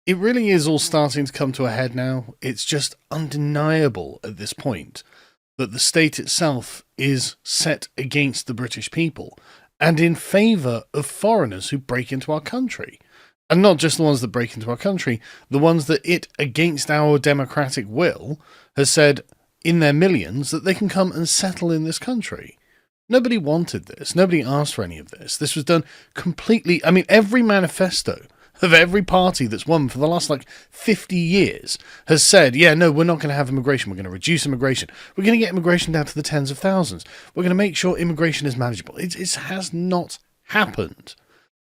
It really is all starting to come to a head now. It's just undeniable at this point that the state itself is set against the British people and in favour of foreigners who break into our country. And not just the ones that break into our country, the ones that it, against our democratic will, has said in their millions that they can come and settle in this country. Nobody wanted this. Nobody asked for any of this. This was done completely. I mean, every manifesto of every party that's won for the last 50 years has said, yeah, no, we're not going to have immigration. We're going to reduce immigration. We're going to get immigration down to the tens of thousands. We're going to make sure immigration is manageable. It has not happened.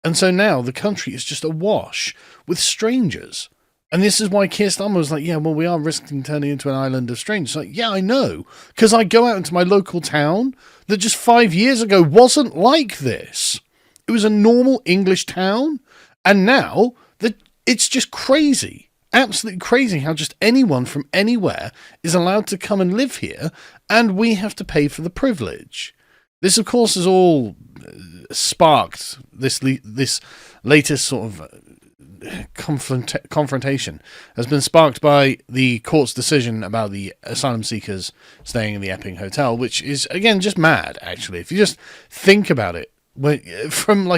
And so now the country is just awash with strangers. And this is why Keir Starmer was like, yeah, well, we are risking turning into an island of strangers. Like, yeah, I know. Because I go out into my local town that just 5 years ago wasn't like this. It was a normal English town. And now it's just crazy. Absolutely crazy how just anyone from anywhere is allowed to come and live here. And we have to pay for the privilege. This, of course, has all sparked this latest sort of confrontation has been sparked by the court's decision about the asylum seekers staying in the Epping hotel, which is, again, just mad, actually. If you just think about it from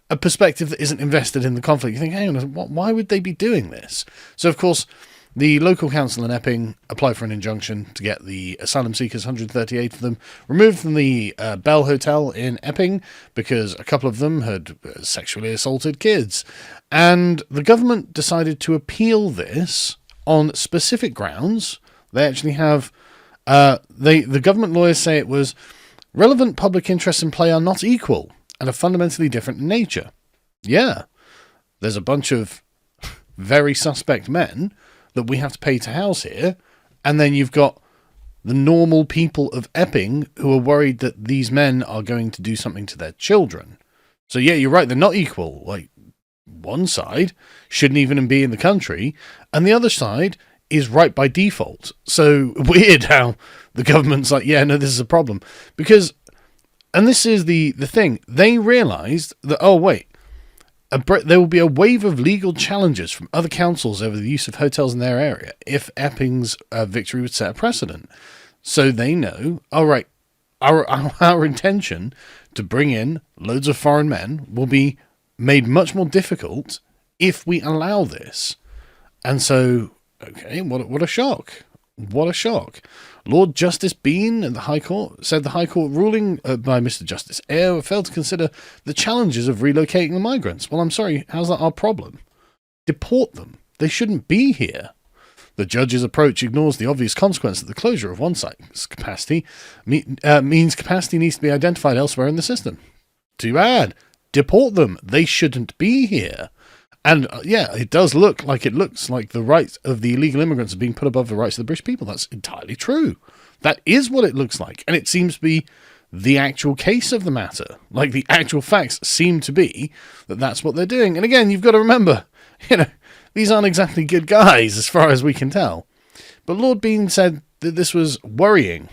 a perspective that isn't invested in the conflict, you think, hang on, why would they be doing this? So, of course, the local council in Epping applied for an injunction to get the asylum seekers, 138 of them, removed from the Bell Hotel in Epping because a couple of them had sexually assaulted kids. And the government decided to appeal this on specific grounds. They actually have... the government lawyers say it was relevant public interests in play are not equal and are fundamentally different in nature. Yeah, there's a bunch of very suspect men that we have to pay to house here, and then you've got the normal people of Epping who are worried that these men are going to do something to their children. So yeah, you're right, they're not equal. One side shouldn't even be in the country, and the other side is right by default. So weird how the government's like, yeah, no, this is a problem. Because, and this is the thing, they realised that, oh wait, there will be a wave of legal challenges from other councils over the use of hotels in their area if Epping's victory would set a precedent. So they know, all right, our intention to bring in loads of foreign men will be made much more difficult if we allow this. And so, okay, what a shock. What a shock. Lord Justice Bean at the High Court said the High Court ruling by Mr. Justice Eyre failed to consider the challenges of relocating the migrants. Well, I'm sorry, how's that our problem? Deport them. They shouldn't be here. The judge's approach ignores the obvious consequence that the closure of one site's capacity means capacity needs to be identified elsewhere in the system. Too bad. Deport them. They shouldn't be here. And yeah, it does look like the rights of the illegal immigrants are being put above the rights of the British people. That's entirely true. That is what it looks like. And it seems to be the actual case of the matter. The actual facts seem to be that that's what they're doing. And again, you've got to remember, these aren't exactly good guys as far as we can tell. But Lord Bean said that this was worrying,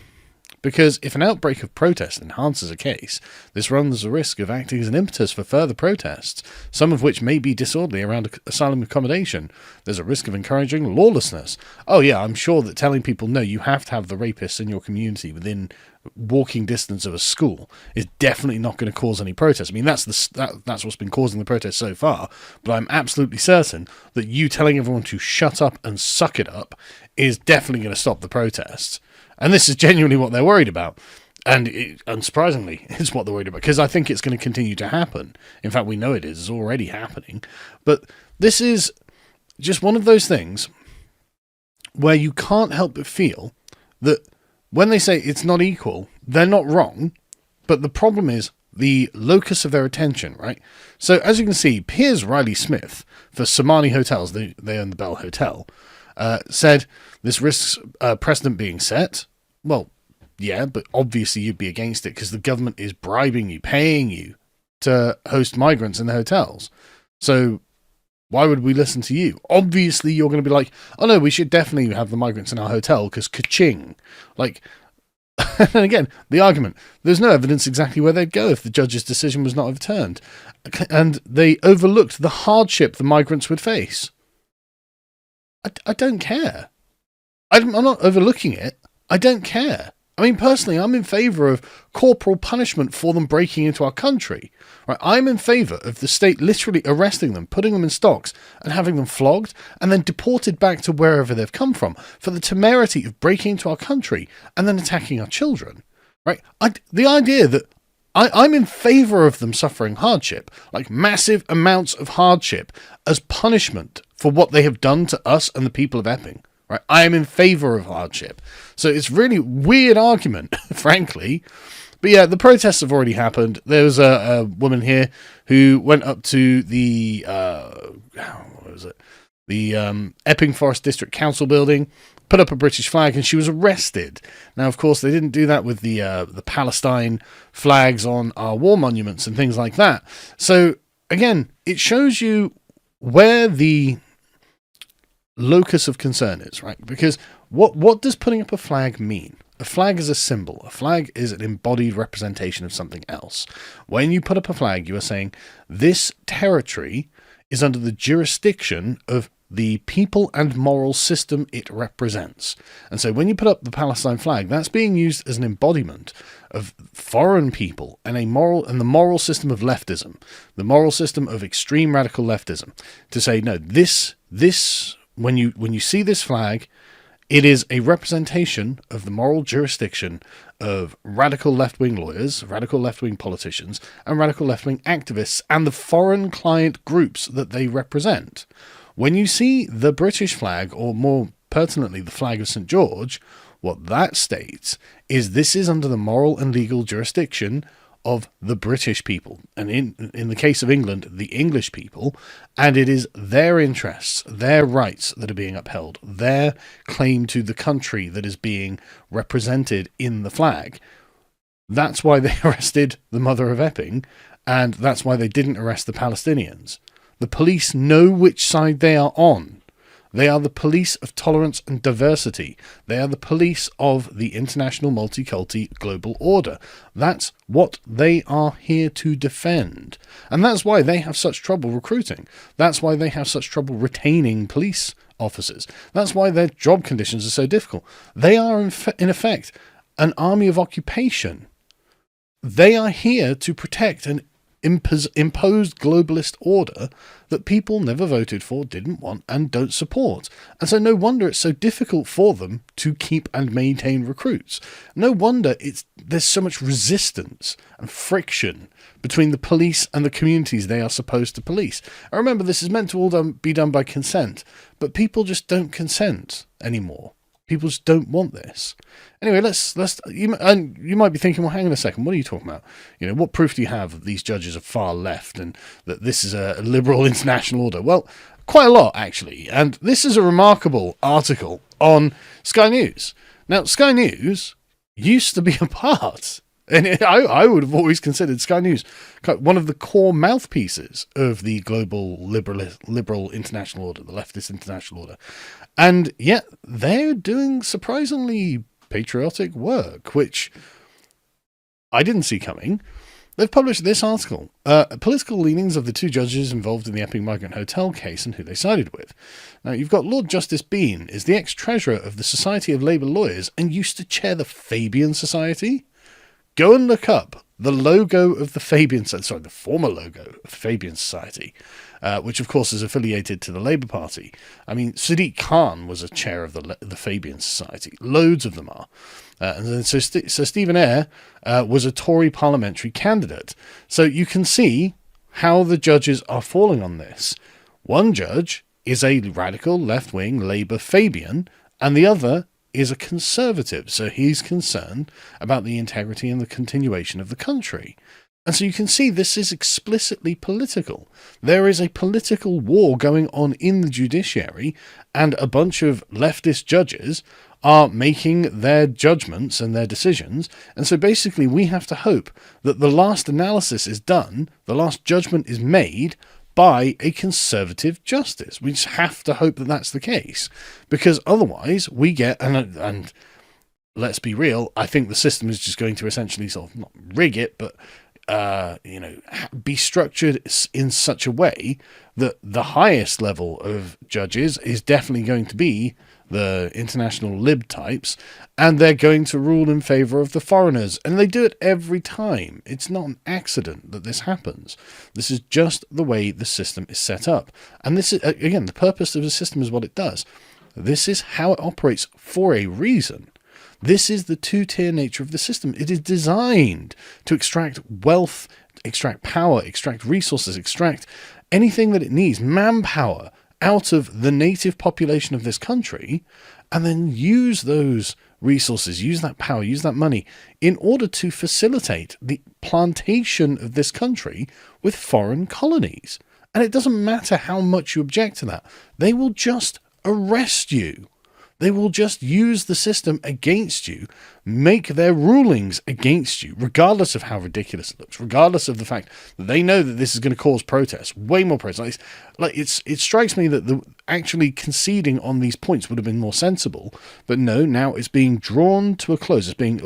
because if an outbreak of protest enhances a case, this runs the risk of acting as an impetus for further protests, some of which may be disorderly around asylum accommodation. There's a risk of encouraging lawlessness. Oh yeah, I'm sure that telling people, no, you have to have the rapists in your community within walking distance of a school is definitely not going to cause any protest. I mean, that's what's been causing the protests so far, but I'm absolutely certain that you telling everyone to shut up and suck it up is definitely going to stop the protests. And this is genuinely what they're worried about. And unsurprisingly, it's what they're worried about, because I think it's going to continue to happen. In fact, we know it is. It's already happening. But this is just one of those things where you can't help but feel that when they say it's not equal, they're not wrong. But the problem is the locus of their attention, right? So as you can see, Piers Riley Smith for Somani Hotels, they own the Bell Hotel, said this risks precedent being set. Well, yeah, but obviously you'd be against it because the government is bribing you, paying you to host migrants in the hotels. So why would we listen to you? Obviously you're going to be like, oh no, we should definitely have the migrants in our hotel because ka-ching. And again, the argument, there's no evidence exactly where they'd go if the judge's decision was not overturned. And they overlooked the hardship the migrants would face. I don't care. I'm not overlooking it. I don't care. I mean, personally, I'm in favour of corporal punishment for them breaking into our country. Right? I'm in favour of the state literally arresting them, putting them in stocks, and having them flogged, and then deported back to wherever they've come from for the temerity of breaking into our country and then attacking our children. Right? The idea that I'm in favour of them suffering hardship, like massive amounts of hardship, as punishment for what they have done to us and the people of Epping. Right? I am in favour of hardship. So it's really weird argument, frankly. But yeah, the protests have already happened. There was a woman here who went up to the Epping Forest District Council building, put up a British flag, and she was arrested. Now, of course, they didn't do that with the Palestine flags on our war monuments and things like that. So again, it shows you where the locus of concern is, right? Because what does putting up a flag mean? A flag is a symbol. A flag is an embodied representation of something else. When you put up a flag, you are saying this territory is under the jurisdiction of the people and moral system it represents. And so when you put up the Palestine flag, that's being used as an embodiment of foreign people and the moral system of leftism, the moral system of extreme radical leftism, to say, no, this when you see this flag, it is a representation of the moral jurisdiction of radical left-wing lawyers, radical left-wing politicians, and radical left-wing activists, and the foreign client groups that they represent. When you see the British flag, or more pertinently the flag of St. George, what that states is this is under the moral and legal jurisdiction of the British people, and in the case of England, the English people, and it is their interests, their rights that are being upheld, their claim to the country that is being represented in the flag. That's why they arrested the mother of Epping, and that's why they didn't arrest the Palestinians. The police know which side they are on. They are the police of tolerance and diversity. They are the police of the international multiculti global order. That's what they are here to defend. And that's why they have such trouble recruiting. That's why they have such trouble retaining police officers. That's why their job conditions are so difficult. They are, in effect, an army of occupation. They are here to protect an imposed globalist order that people never voted for, didn't want, and don't support. And so no wonder it's so difficult for them to keep and maintain recruits. No wonder there's so much resistance and friction between the police and the communities they are supposed to police. I remember this is meant to all be done by consent, but people just don't consent anymore. People just don't want this. Anyway, you might be thinking, well, hang on a second, what are you talking about? What proof do you have that these judges are far left and that this is a liberal international order? Well, quite a lot, actually. And this is a remarkable article on Sky News. Now, Sky News used to be a part, and I would have always considered Sky News one of the core mouthpieces of the global liberal international order, the leftist international order. And yet they're doing surprisingly patriotic work, which I didn't see coming. They've published this article, political leanings of the two judges involved in the Epping Migrant Hotel case and who they sided with. Now, you've got Lord Justice Bean is the ex-treasurer of the Society of Labour Lawyers and used to chair the Fabian Society. Go and look up the logo of the Fabian Society, sorry, the former logo of the Fabian Society, which of course is affiliated to the Labour Party. I mean, Sadiq Khan was a chair of the Fabian Society. Loads of them are. And then so Stephen Eyre was a Tory parliamentary candidate. So you can see how the judges are falling on this. One judge is a radical left-wing Labour Fabian, and the other is a conservative. So he's concerned about the integrity and the continuation of the country. And so you can see this is explicitly political. There is a political war going on in the judiciary, and a bunch of leftist judges are making their judgments and their decisions. And so basically we have to hope that the last analysis is done, the last judgment is made by a conservative justice. We just have to hope that that's the case, because otherwise we get, and let's be real, I think the system is just going to essentially sort of not rig it, but be structured in such a way that the highest level of judges is definitely going to be the international lib types, and they're going to rule in favour of the foreigners. And they do it every time. It's not an accident that this happens. This is just the way the system is set up. And this is, again, the purpose of the system is what it does. This is how it operates for a reason. This is the two-tier nature of the system. It is designed to extract wealth, extract power, extract resources, extract anything that it needs, manpower, out of the native population of this country, and then use those resources, use that power, use that money in order to facilitate the plantation of this country with foreign colonies. And it doesn't matter how much you object to that. They will just arrest you. They will just use the system against you, make their rulings against you, regardless of how ridiculous it looks, regardless of the fact that they know that this is going to cause protests, way more protests. It strikes me that actually conceding on these points would have been more sensible, but no, now it's being drawn to a close. It's being,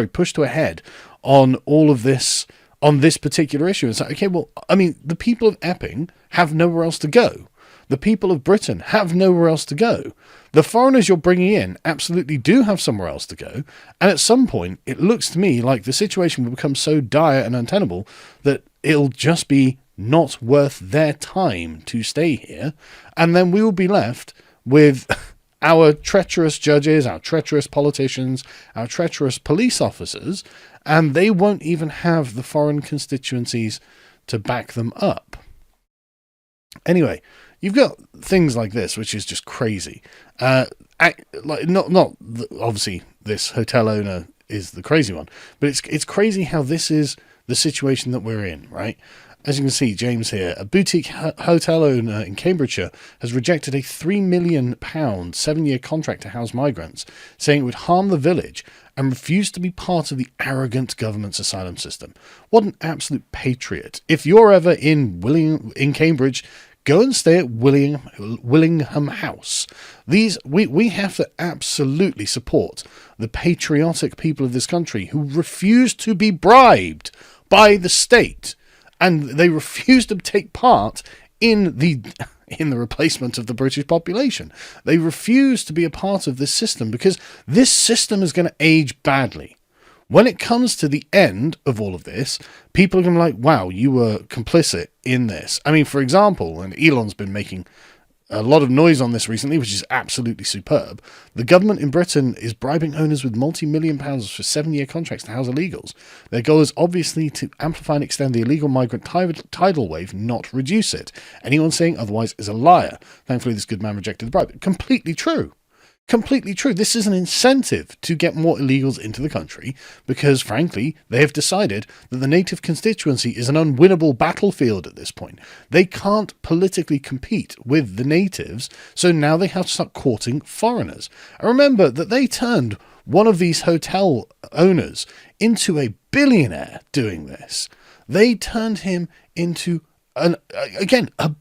pushed to a head on all of this, on this particular issue. It's like, okay, well, I mean, the people of Epping have nowhere else to go. The people of Britain have nowhere else to go. The foreigners you're bringing in absolutely do have somewhere else to go. And at some point, it looks to me like the situation will become so dire and untenable that it'll just be not worth their time to stay here. And then we will be left with our treacherous judges, our treacherous politicians, our treacherous police officers, and they won't even have the foreign constituencies to back them up. Anyway, you've got things like this, which is just crazy. Obviously, this hotel owner is the crazy one, but it's crazy how this is the situation that we're in, right? As you can see, James here, a boutique hotel owner in Cambridgeshire has rejected a £3 million 7-year contract to house migrants, saying it would harm the village, and refused to be part of the arrogant government's asylum system. What an absolute patriot. If you're ever in Cambridge, go and stay at Willingham House. We have to absolutely support the patriotic people of this country who refuse to be bribed by the state, and they refuse to take part in the replacement of the British population. They refuse to be a part of this system because this system is going to age badly. When it comes to the end of all of this, people are going to be like, wow, you were complicit in this. I mean, for example, and Elon's been making a lot of noise on this recently, which is absolutely superb. The government in Britain is bribing owners with multi-million pounds for 7-year contracts to house illegals. Their goal is obviously to amplify and extend the illegal migrant tidal wave, not reduce it. Anyone saying otherwise is a liar. Thankfully, this good man rejected the bribe. Completely true. Completely true. This is an incentive to get more illegals into the country because, frankly, they have decided that the native constituency is an unwinnable battlefield at this point. They can't politically compete with the natives, so now they have to start courting foreigners. And remember that they turned one of these hotel owners into a billionaire doing this. They turned him into a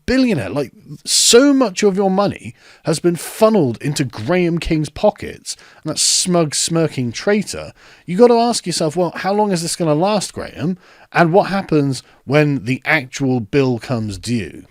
billionaire. Like, so much of your money has been funneled into Graham King's pockets, and that smug, smirking traitor. You got to ask yourself, well, how long is this going to last, Graham? And what happens when the actual bill comes due?